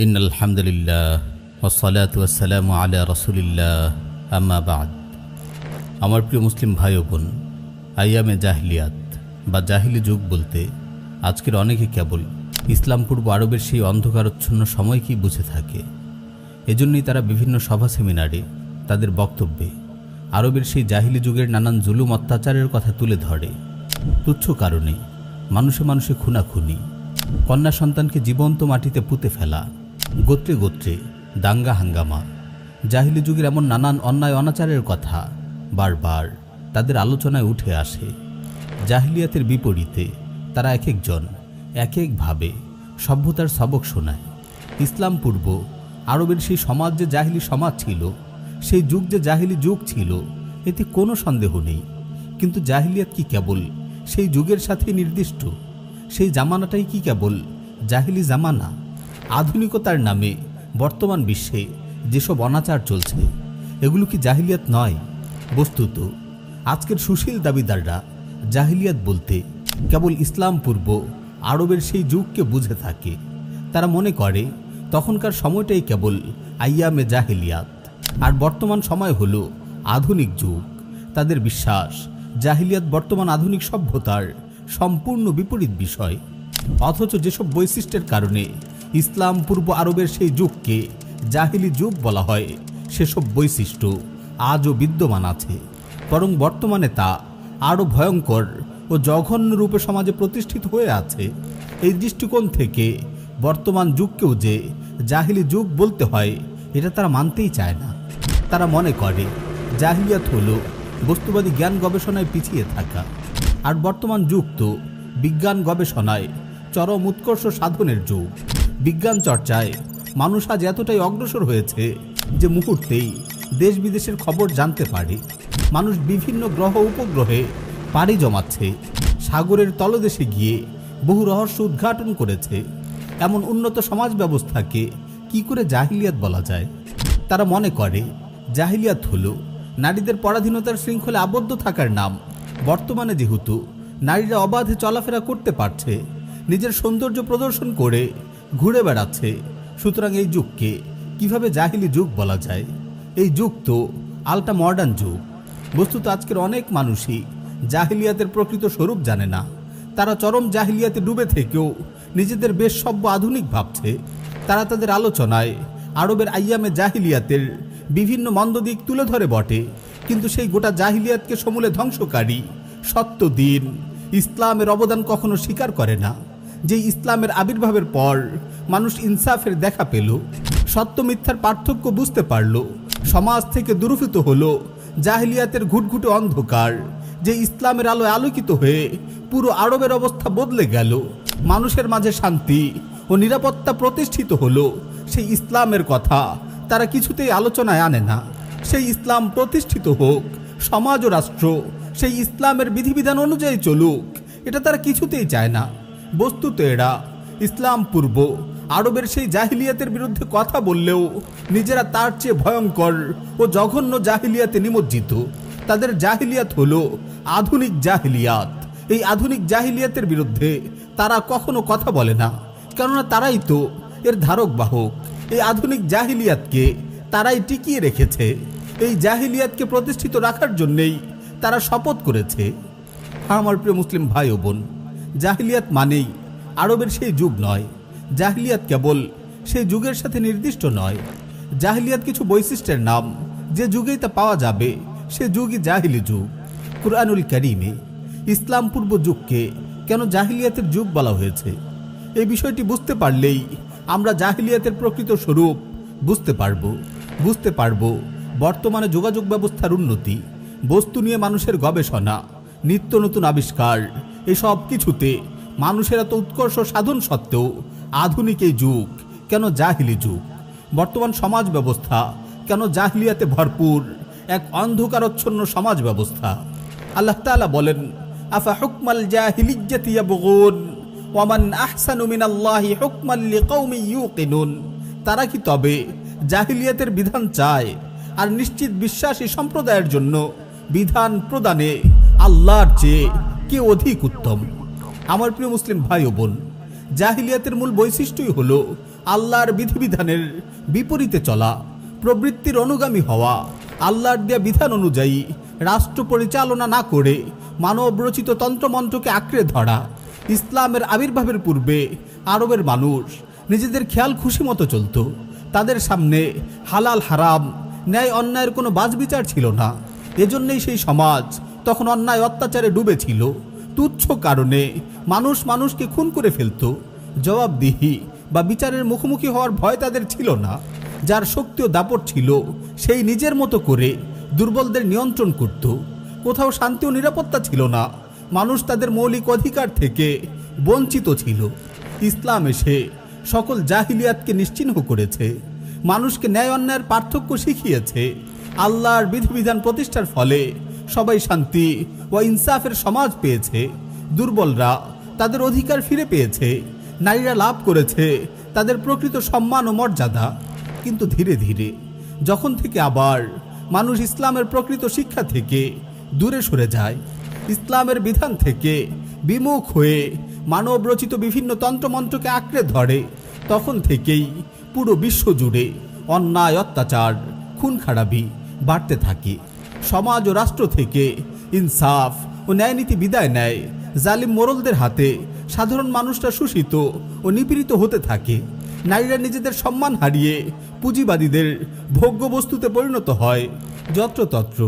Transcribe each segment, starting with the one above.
ইন্নাল হামদুলিল্লাহ ওয়াসসালাতু ওয়াসসালামু আলা রাসূলিল্লাহ আম্মা বাদ। আমার প্রিয় মুসলিম ভাই ও বোন, আইয়ামে জাহিলিয়াত বা জাহিলি যুগ বলতে আজকের অনেকে কেবল ইসলাম পূর্ব আরবের সেই অন্ধকারচ্ছন্ন সময়কেই বুঝে থাকে। এজন্যই তারা বিভিন্ন সভা সেমিনারে তাদের বক্তব্যে আরবের সেই জাহিলি যুগের নানান জুলুম অত্যাচারের কথা তুলে ধরে। তুচ্ছ কারণে মানুষে মানুষে খুনাখুনি, কন্যা সন্তানকে জীবন্ত মাটিতে পুঁতে ফেলা, গোত্রে গোত্রে দাঙ্গা হাঙ্গামা, জাহিলি যুগের এমন নানান অন্যায় অনাচারের কথা বারবার তাদের আলোচনায় উঠে আসে। জাহিলিয়াতের বিপরীতে তারা এক একজন এক একভাবে সভ্যতার সবক শোনায়। ইসলাম পূর্ব আরবের সেই সমাজ যে জাহিলি সমাজ ছিল, সেই যুগ যে জাহিলি যুগ ছিল, এতে কোনো সন্দেহ নেই। কিন্তু জাহিলিয়াত কি কেবল সেই যুগের সাথে নির্দিষ্ট? সেই জামানাটাই কি কেবল জাহিলি জামানা? আধুনিকতার নামে বর্তমান বিশ্বে যেসব অনাচার চলছে, এগুলো কি জাহিলিয়াত নয়? বস্তুত আজকের সুশীল দাবিদাররা জাহিলিয়াত বলতে কেবল ইসলাম পূর্ব আরবের সেই যুগকে বুঝে থাকে। তারা মনে করে তখনকার সময়টাই কেবল আইয়ামে জাহিলিয়াত, আর বর্তমান সময় হলো আধুনিক যুগ। তাদের বিশ্বাস জাহিলিয়াত বর্তমান আধুনিক সভ্যতার সম্পূর্ণ বিপরীত বিষয়। অথচ যেসব বৈশিষ্ট্যের কারণে ইসলাম পূর্ব আরবের সেই যুগকে জাহিলি যুগ বলা হয়, সেসব বৈশিষ্ট্য আজও বিদ্যমান আছে। বরং বর্তমানে তা আরও ভয়ঙ্কর ও জঘন্য রূপে সমাজে প্রতিষ্ঠিত হয়ে আছে। এই দৃষ্টিকোণ থেকে বর্তমান যুগকেও যে জাহিলি যুগ বলতে হয়, এটা তারা মানতেই চায় না। তারা মনে করে জাহিলিয়াত হলো বস্তুবাদী জ্ঞান গবেষণায় পিছিয়ে থাকা, আর বর্তমান যুগ তো বিজ্ঞান গবেষণায় চরম উৎকর্ষ সাধনের যুগ। বিজ্ঞান চর্চায় মানুষ আজ এতটাই অগ্রসর হয়েছে যে মুহূর্তেই দেশ বিদেশের খবর জানতে পারে। মানুষ বিভিন্ন গ্রহ উপগ্রহে পাড়ি জমাচ্ছে, সাগরের তলদেশে গিয়ে বহু রহস্য উদ্ঘাটন করেছে। এমন উন্নত সমাজ ব্যবস্থাকে কি করে জাহিলিয়াত বলা যায়? তারা মনে করে জাহিলিয়াত হলো নারীদের পরাধীনতার শৃঙ্খলে আবদ্ধ থাকার নাম। বর্তমানে যেহেতু নারীরা অবাধে চলাফেরা করতে পারছে, নিজের সৌন্দর্য প্রদর্শন করে ঘুরে বেড়াচ্ছে, সুতরাং এই যুগকে কিভাবে জাহিলি যুগ বলা যায়? এই যুগ তো আলটা মডার্ন যুগ। বস্তুত আজকের অনেক মানুষই জাহিলিয়াতের প্রকৃত স্বরূপ জানে না। তারা চরম জাহিলিয়াতে ডুবে থেকেও নিজেদের বেশ সভ্য আধুনিক ভাবছে। তারা তাদের আলোচনায় আরবের আইয়ামে জাহিলিয়াতের বিভিন্ন মন্দ দিক তুলে ধরে বটে, কিন্তু সেই গোটা জাহিলিয়াতকে সমূলে ধ্বংসকারী সত্য দিন ইসলামের অবদান কখনো স্বীকার করে না। যে ইসলামের আবির্ভাবের পর মানুষ ইনসাফের দেখা পেল, সত্য মিথ্যার পার্থক্য বুঝতে পারল, সমাজ থেকে দূরীভূত হলো জাহিলিয়াতের ঘুটঘুটে অন্ধকার। যে ইসলামের আলোয় আলোকিত হয়ে পুরো আরবের অবস্থা বদলে গেল, মানুষের মাঝে শান্তি ও নিরাপত্তা প্রতিষ্ঠিত হলো, সেই ইসলামের কথা তারা কিছুতেই আলোচনায় আনে না। সেই ইসলাম প্রতিষ্ঠিত হোক, সমাজ ও রাষ্ট্র সেই ইসলামের বিধিবিধান অনুযায়ী চলুক, এটা তারা কিছুতেই চায় না। বস্তুত এরা ইসলাম পূর্ব আরবের সেই জাহিলিয়াতের বিরুদ্ধে কথা বললেও নিজেরা তার চেয়ে ভয়ঙ্কর ও জঘন্য জাহিলিয়াতে নিমজ্জিত। তাদের জাহিলিয়াত হলো আধুনিক জাহিলিয়াত। এই আধুনিক জাহিলিয়াতের বিরুদ্ধে তারা কখনো কথা বলে না, কেননা তারাই তো এর ধারক বাহক। এই আধুনিক জাহিলিয়াতকে তারাই টিকিয়ে রেখেছে। এই জাহিলিয়াতকে প্রতিষ্ঠিত রাখার জন্যেই তারা শপথ করেছে। আমার প্রিয় মুসলিম ভাই ও বোন, জাহিলিয়াত মানেই আরবের সেই যুগ নয়। জাহিলিয়াত কেবল সেই যুগের সাথে নির্দিষ্ট নয়। জাহিলিয়াত কিছু বৈশিষ্ট্যের নাম, যে যুগেই তা পাওয়া যাবে সে যুগই জাহিলি যুগ। কুরআনুল কারীমে ইসলাম পূর্ব যুগকে কেন জাহিলিয়াতের যুগ বলা হয়েছে, এই বিষয়টি বুঝতে পারলেই আমরা জাহিলিয়াতের প্রকৃত স্বরূপ বুঝতে পারবো বর্তমানে যোগাযোগ ব্যবস্থার উন্নতি, বস্তু নিয়ে মানুষের গবেষণা, নিত্য নতুন আবিষ্কার, এসব কিছুতে মানুষের এত উৎকর্ষ সাধন সত্ত্বেও আধুনিক এই যুগ কেন জাহিলি যুগ? বর্তমান সমাজ ব্যবস্থা কেন জাহিলিয়াতে ভরপুর এক অন্ধকারচ্ছন্ন সমাজ ব্যবস্থা? আল্লাহ তাআলা বলেন, আফা হুকমাল জাহিলিয়্যাতি ইয়াবগুন ওয়া মান আহসানু মিনাল্লাহি হুকমান লিকাউমিন ইউকিনুন। তারা কি তবে জাহিলিয়াতের বিধান চায়? আর নিশ্চিত বিশ্বাসী সম্প্রদায়ের জন্য বিধান প্রদানে আল্লাহর চেয়ে কে অধিক উত্তম? আমার প্রিয় মুসলিম ভাই ও বোন, জাহিলিয়াতের মূল বৈশিষ্ট্যই হলো আল্লাহর বিধিবিধানের বিপরীতে চলা, প্রবৃত্তির অনুগামী হওয়া, আল্লাহর দেয়া বিধান অনুযায়ী রাষ্ট্র পরিচালনা না করে মানব রচিত তন্ত্রমন্ত্রকে আঁকড়ে ধরা। ইসলামের আবির্ভাবের পূর্বে আরবের মানুষ নিজেদের খেয়াল খুশি মতো চলত। তাদের সামনে হালাল হারাম, ন্যায় অন্যায়ের কোনো বাছবিচার ছিল না। এজন্যই সেই সমাজ তখন অন্যায় অত্যাচারে ডুবেছিল। তুচ্ছ কারণে মানুষ মানুষকে খুন করে ফেলত। জবাবদিহি বা বিচারের মুখোমুখি হওয়ার ভয় তাদের ছিল না। যার শক্তি ও দাপট ছিল সেই নিজের মতো করে দুর্বলদের নিয়ন্ত্রণ করত। কোথাও শান্তি ও নিরাপত্তা ছিল না। মানুষ তাদের মৌলিক অধিকার থেকে বঞ্চিত ছিল। ইসলাম এসে সকল জাহিলিয়াতকে নিশ্চিহ্ন করেছে, মানুষকে ন্যায় অন্যায়ের পার্থক্য শিখিয়েছে। আল্লাহর বিধিবিধান প্রতিষ্ঠার ফলে সবাই শান্তি ও ইনসাফের সমাজ পেয়েছে। দুর্বলরা তাদের অধিকার ফিরে পেয়েছে, নারীরা লাভ করেছে তাদের প্রকৃত সম্মান ও মর্যাদা। কিন্তু ধীরে ধীরে যখন থেকে আবার মানুষ ইসলামের প্রকৃত শিক্ষা থেকে দূরে সরে যায়, ইসলামের বিধান থেকে বিমুখ হয়ে মানব রচিত বিভিন্ন তন্ত্রমন্ত্রকে আঁকড়ে ধরে, তখন থেকেই পুরো বিশ্ব জুড়ে অন্যায়, অত্যাচার, খুন খারাপি বাড়তে থাকে। সমাজ ও রাষ্ট্র থেকে ইনসাফ ও ন্যায়নীতি বিদায় নেয়। জালিম মোড়লদের হাতে সাধারণ মানুষরা শোষিত ও নিপীড়িত হতে থাকে। নারীরা নিজেদের সম্মান হারিয়ে পুঁজিবাদীদের ভোগ্য বস্তুতে পরিণত হয়। যত্রতত্র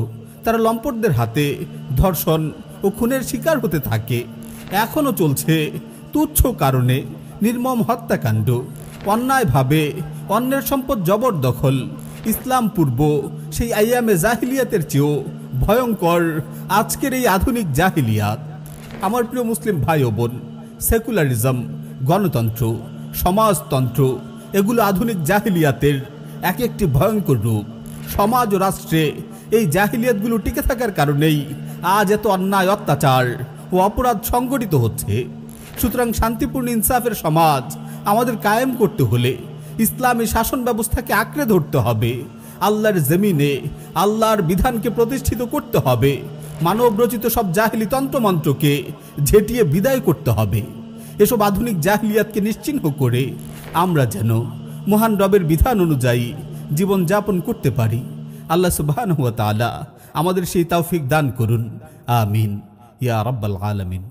তারা লম্পটদের হাতে ধর্ষণ ও খুনের শিকার হতে থাকে। এখনও চলছে তুচ্ছ কারণে নির্মম হত্যাকাণ্ড, অন্যায়ভাবে অন্যের সম্পদ জবরদখল। ইসলাম পূর্ব সেই আইয়ামে জাহিলিয়াতের চেয়েও ভয়ঙ্কর আজকের এই আধুনিক জাহিলিয়াত। আমার প্রিয় মুসলিম ভাই ও বোন, সেকুলারিজম, গণতন্ত্র, সমাজতন্ত্র এগুলো আধুনিক জাহিলিয়াতের এক একটি ভয়ঙ্কর রূপ। সমাজ ও রাষ্ট্রে এই জাহিলিয়াতগুলো টিকে থাকার কারণেই আজ এত অন্যায়, অত্যাচার ও অপরাধ সংগঠিত হচ্ছে। সুতরাং শান্তিপূর্ণ ইনসাফের সমাজ আমাদের কায়েম করতে হলে ইসলামী শাসন ব্যবস্থাকে আঁকড়ে ধরতে হবে। আল্লাহর জমিনে আল্লাহর বিধানকে প্রতিষ্ঠিত করতে হবে। মানব রচিত সব জাহিলি তন্ত্রমন্ত্রকে ঝেঁটিয়ে বিদায় করতে হবে। এসব আধুনিক জাহিলিয়াতকে নিশ্চিহ্ন করে আমরা যেন মহান রবের বিধান অনুযায়ী জীবন যাপন করতে পারি। আল্লাহ সুবহানাহু ওয়া তাআলা আমাদের সেই তৌফিক দান করুন। আমিন ইয়া রাব্বাল আলামিন।